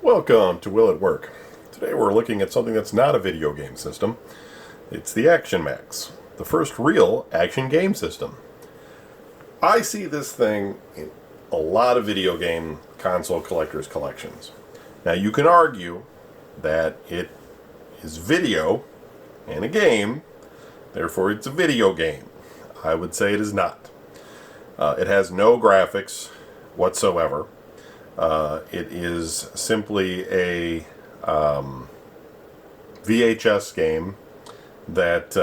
Welcome to Will It Work. Today we're looking at something that's not a video game system. It's the Action Max, the first real action game system. I see this thing in a lot of video game console collectors' collections. Now you can argue that it is video and a game, therefore it's a video game. I would say it is not. It has no graphics whatsoever. It is simply a VHS game that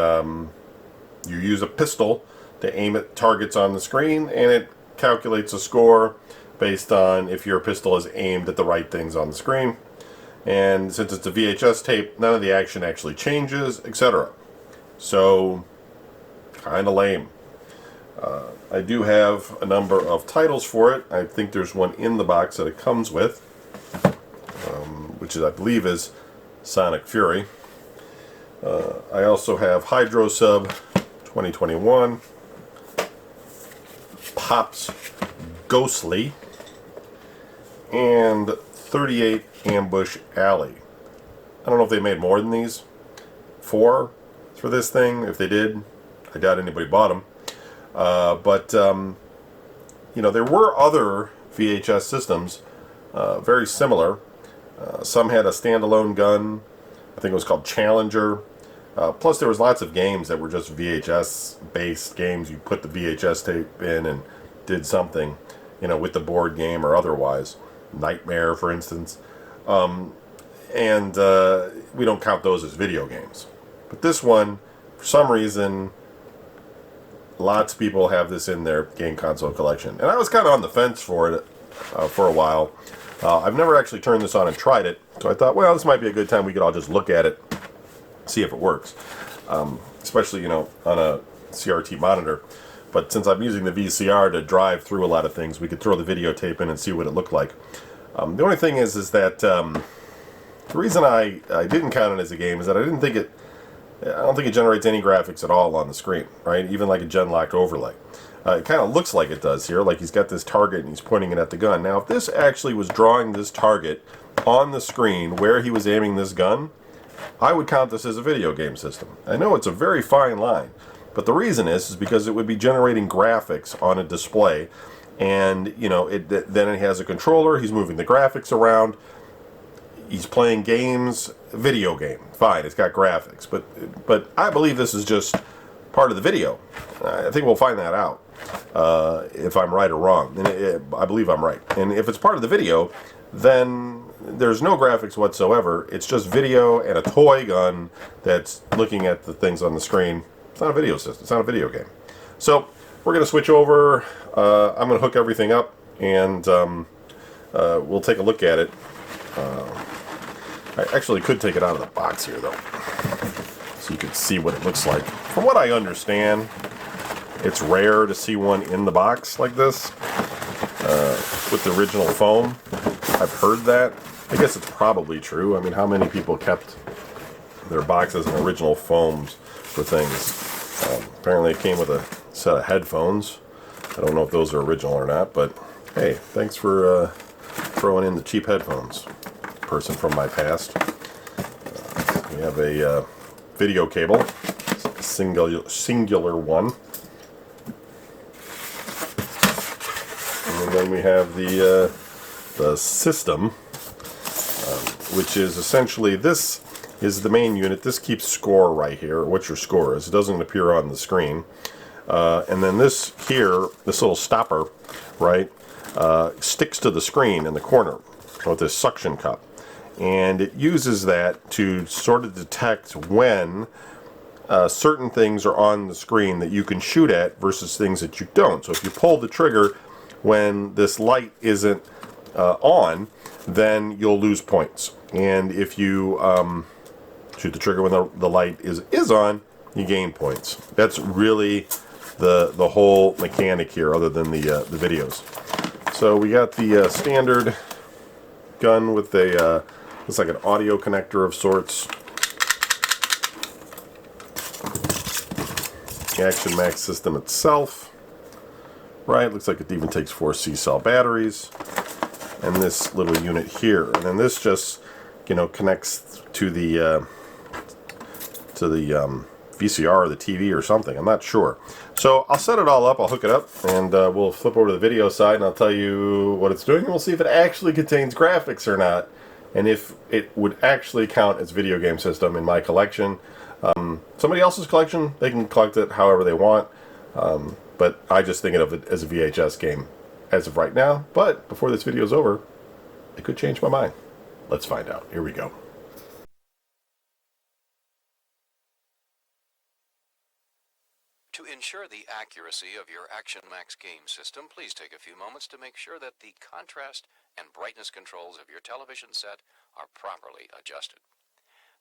you use a pistol to aim at targets on the screen, and it calculates a score based on if your pistol is aimed at the right things on the screen. And since it's a VHS tape, none of the action actually changes, etc. So, kind of lame. I do have a number of titles for it. I think there's one in the box that it comes with, which is, I believe, is Sonic Fury. I also have Hydro Sub 2021, Pops Ghostly, and 38 Ambush Alley. I don't know if they made more than these. 4 for this thing. If they did, I doubt anybody bought them. You know, there were other VHS systems very similar. Some had a standalone gun. I think it was called Challenger. Plus there was lots of games that were just VHS based games. You put the VHS tape in and did something, you know, with the board game or otherwise. Nightmare, for instance. We don't count those as video games. But this one, for some reason, lots of people have this in their game console collection. And I was kind of on the fence for it for a while. I've never actually turned this on and tried it. So I thought, well, this might be a good time we could all just look at it, see if it works. Especially, you know, on a CRT monitor. But since I'm using the VCR to drive through a lot of things, we could throw the videotape in and see what it looked like. The only thing is that the reason I didn't count it as a game is that I don't think it generates any graphics at all on the screen, right? Even like a gen-locked overlay. It kind of looks like it does here, like he's got this target and he's pointing it at the gun. Now, if this actually was drawing this target on the screen where he was aiming this gun, I would count this as a video game system. I know it's a very fine line, but the reason is because it would be generating graphics on a display, and, you know, then it has a controller, he's moving the graphics around, he's playing games, video game. Fine, it's got graphics, but I believe this is just part of the video. I think we'll find that out if I'm right or wrong. And I believe I'm right. And if it's part of the video, then there's no graphics whatsoever. It's just video and a toy gun that's looking at the things on the screen. It's not a video system. It's not a video game. So we're going to switch over. I'm going to hook everything up, and we'll take a look at it. I actually could take it out of the box here, though, so you could see what it looks like. From what I understand, it's rare to see one in the box like this with the original foam. I've heard that. I guess it's probably true. I mean, how many people kept their boxes in original foams for things? Apparently it came with a set of headphones. I don't know if those are original or not, but hey, thanks for throwing in the cheap headphones, person from my past. We have a video cable, singular one, and then we have the system, which is essentially, this is the main unit. This keeps score right here, what your score is. It doesn't appear on the screen. And then this here, this little stopper, right, sticks to the screen in the corner with this suction cup. And it uses that to sort of detect when certain things are on the screen that you can shoot at versus things that you don't. So if you pull the trigger when this light isn't on, then you'll lose points. And if you shoot the trigger when the light is on, you gain points. That's really the whole mechanic here, other than the videos. So we got the standard gun with a looks like an audio connector of sorts. The Action Max system itself, right? Looks like it even takes 4 C-cell batteries. and this little unit here, and then this just, you know, connects to the VCR or the TV or something. I'm not sure. So I'll set it all up, I'll hook it up, and we'll flip over to the video side and I'll tell you what it's doing, and we'll see if it actually contains graphics or not, and if it would actually count as video game system in my collection. Somebody else's collection, they can collect it however they want, but I just think of it as a VHS game as of right now. But before this video is over, it could change my mind. Let's find out. Here we go. To ensure the accuracy of your Action Max game system, please take a few moments to make sure that the contrast and brightness controls of your television set are properly adjusted.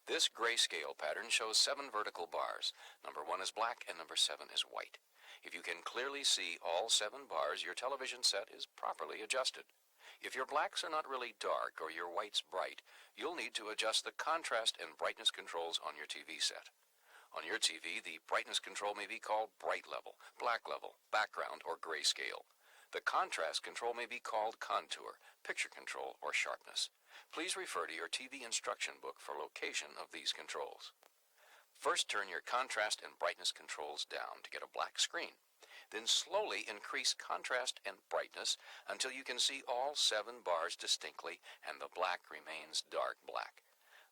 This grayscale pattern shows 7 vertical bars. Number 1 is black and number 7 is white. If you can clearly see all 7 bars, your television set is properly adjusted. If your blacks are not really dark or your whites bright, you'll need to adjust the contrast and brightness controls on your TV set. On your TV, the brightness control may be called bright level, black level, background, or grayscale. The contrast control may be called contour, picture control, or sharpness. Please refer to your TV instruction book for location of these controls. First, turn your contrast and brightness controls down to get a black screen. Then slowly increase contrast and brightness until you can see all 7 bars distinctly and the black remains dark black.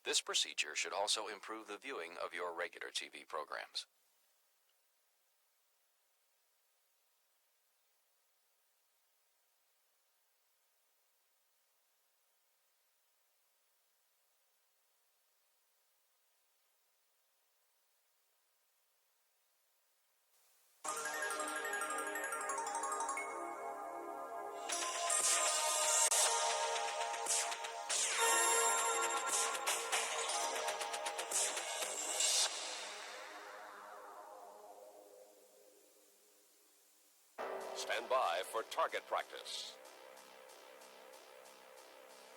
This procedure should also improve the viewing of your regular TV programs. Stand by for target practice.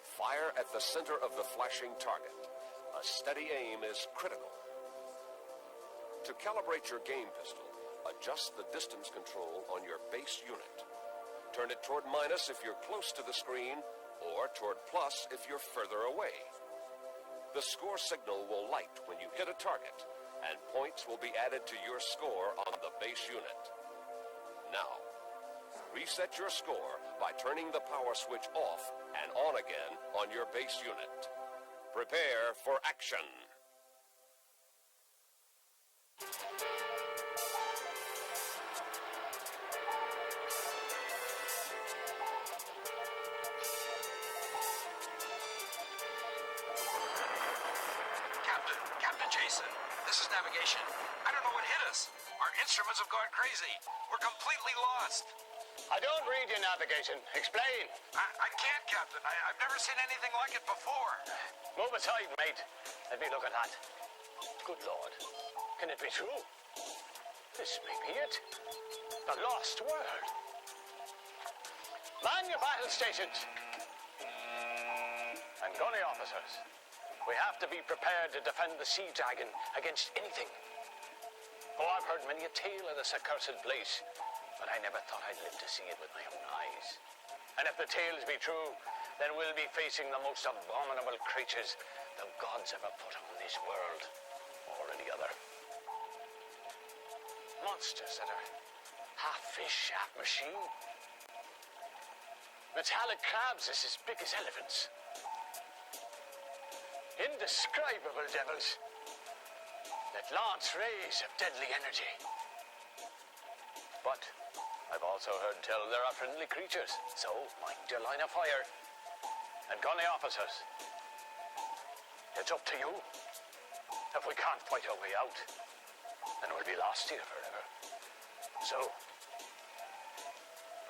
Fire at the center of the flashing target. A steady aim is critical. To calibrate your game pistol, adjust the distance control on your base unit. Turn it toward minus if you're close to the screen, or toward plus if you're further away. The score signal will light when you hit a target, and points will be added to your score on the base unit. Now, reset your score by turning the power switch off and on again on your base unit. Prepare for action. Captain Jason, this is navigation. I don't know what hit us. Our instruments have gone crazy. We're completely lost. I don't read your navigation. Explain. I can't, Captain. I've never seen anything like it before. Move aside, mate. Let me look at that. Good Lord. Can it be true? This may be it. The lost world. Man your battle stations. And gunny officers. We have to be prepared to defend the Sea Dragon against anything. Oh, I've heard many a tale of this accursed place, but I never thought I'd live to see it with my own eyes. And if the tales be true, then we'll be facing the most abominable creatures the gods ever put on this world, or any other. Monsters that are half fish, half machine. Metallic crabs as big as elephants. Indescribable devils that lance rays of deadly energy. But I've also heard tell there are friendly creatures, so mind your line of fire. And gunny officers, it's up to you. If we can't fight our way out, then we'll be lost here forever. So,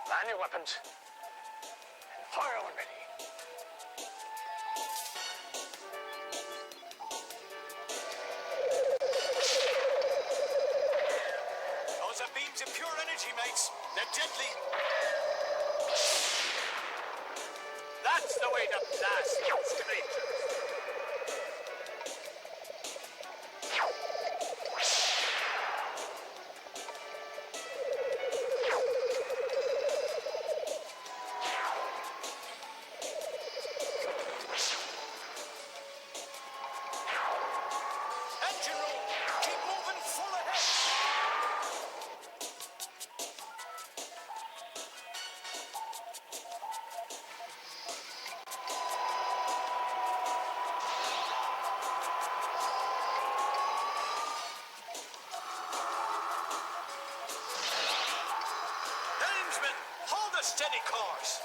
man your weapons, and fire when ready. Those are beams of pure energy, mates. They're deadly. That's the way to blast those creatures. Steady course.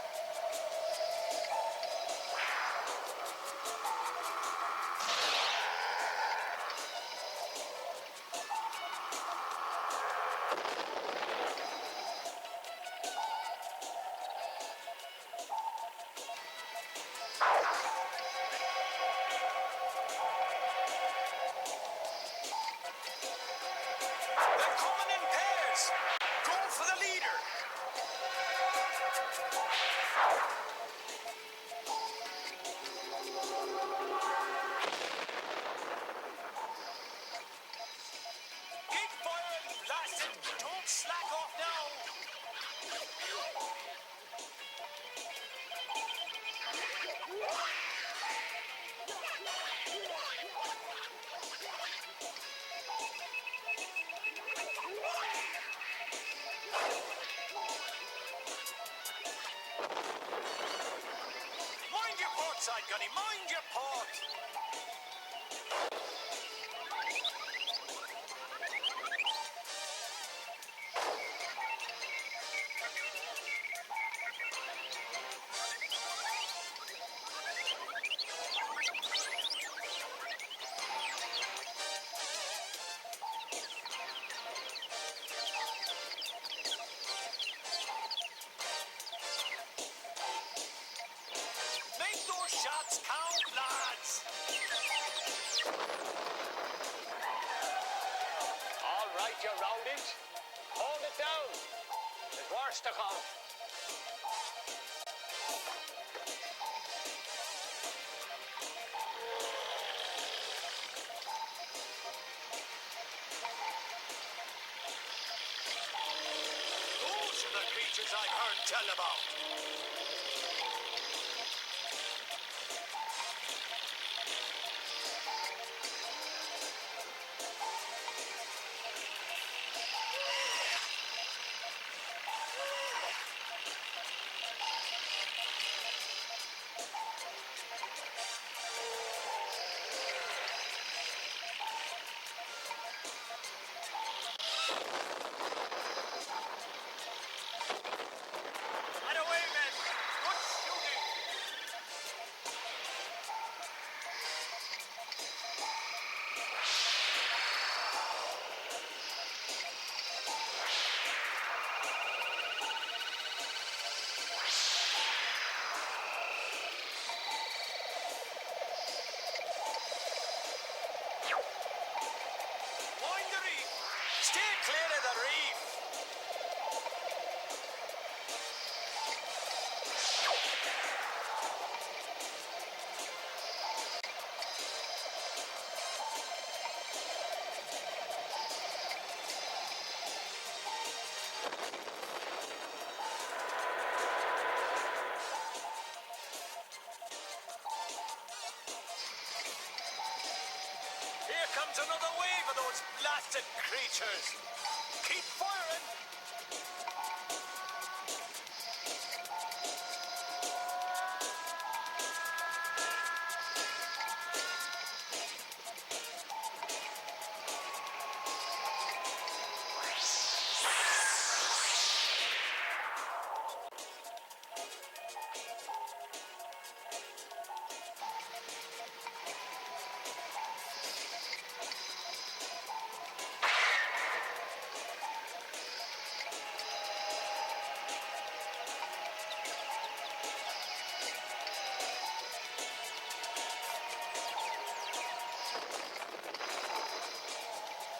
They're coming in pairs. Go for the leader. Keep firing, blasted. Don't slack off now. Mind your port side, Gunny. Mind your port. Make those shots count, lads. All right, you rowdies. Hold it down. There's worse to come. Those are the creatures I've heard tell about. And away, men. Good shooting. Mind the reef. Stay clear of the reef. Here comes another wave of those blasted creatures. Keep firing.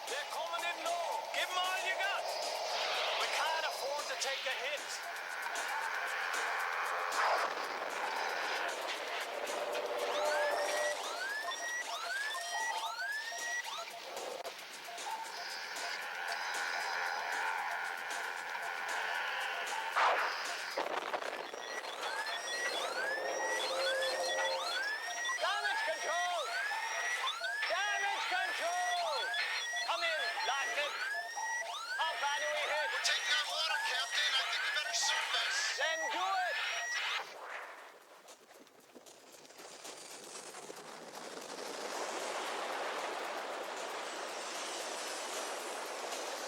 They're coming in low. Give them all you got. We can't afford to take a hit. Damage control! Damage control! Come in, blasted. How bad do we hit? We're taking on water, Captain. I think we better surface. Then do it!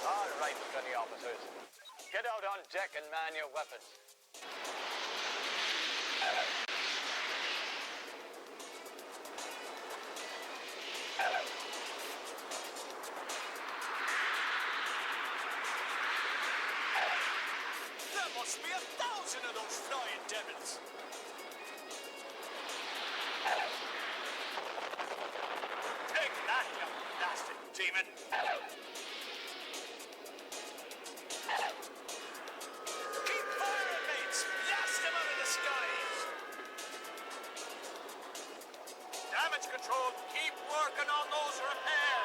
All right, gunny officers. Get out on deck and man your weapons. must be 1,000 of those flying devils. Take that, you blasted demon. Keep firing, mates. Blast them out of the skies. Damage control, keep working on those repairs.